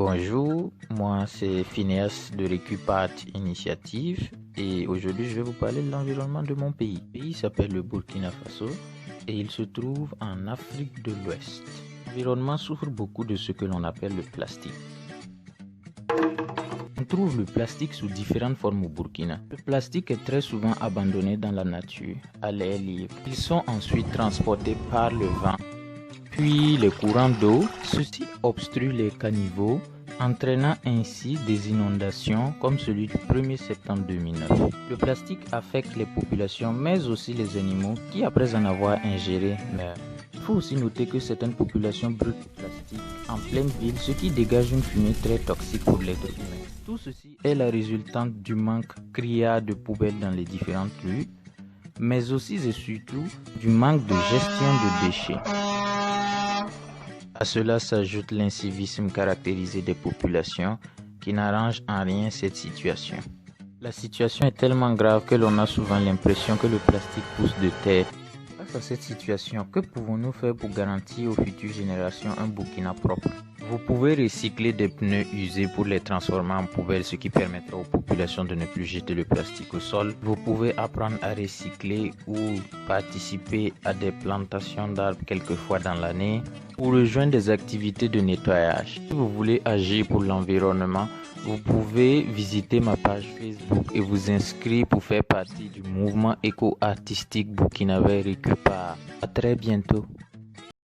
Bonjour, moi c'est Phineas de Recupat Initiative et aujourd'hui je vais vous parler de l'environnement de mon pays. Le pays s'appelle le Burkina Faso et il se trouve en Afrique de l'Ouest. L'environnement souffre beaucoup de ce que l'on appelle le plastique. On trouve le plastique sous différentes formes au Burkina. Le plastique est très souvent abandonné dans la nature, à l'air libre. Ils sont ensuite transportés par le vent, puis les courants d'eau. Ceci obstrue les caniveaux, entraînant ainsi des inondations comme celui du 1er septembre 2009. Le plastique affecte les populations mais aussi les animaux qui, après en avoir ingéré, meurent. Il faut aussi noter que certaines populations brûlent le plastique en pleine ville, ce qui dégage une fumée très toxique pour l'être humain. Tout ceci est la résultante du manque criard de poubelles dans les différentes rues, mais aussi et surtout du manque de gestion de déchets. À cela s'ajoute l'incivisme caractérisé des populations qui n'arrange en rien cette situation. La situation est tellement grave que l'on a souvent l'impression que le plastique pousse de terre. Face à cette situation, que pouvons-nous faire pour garantir aux futures générations un Burkina propre? Vous pouvez recycler des pneus usés pour les transformer en poubelles, ce qui permettra aux populations de ne plus jeter le plastique au sol. Vous pouvez apprendre à recycler ou participer à des plantations d'arbres quelques fois dans l'année ou rejoindre des activités de nettoyage. Si vous voulez agir pour l'environnement, vous pouvez visiter ma page Facebook et vous inscrire pour faire partie du mouvement éco-artistique burkinabé Recupat. À très bientôt.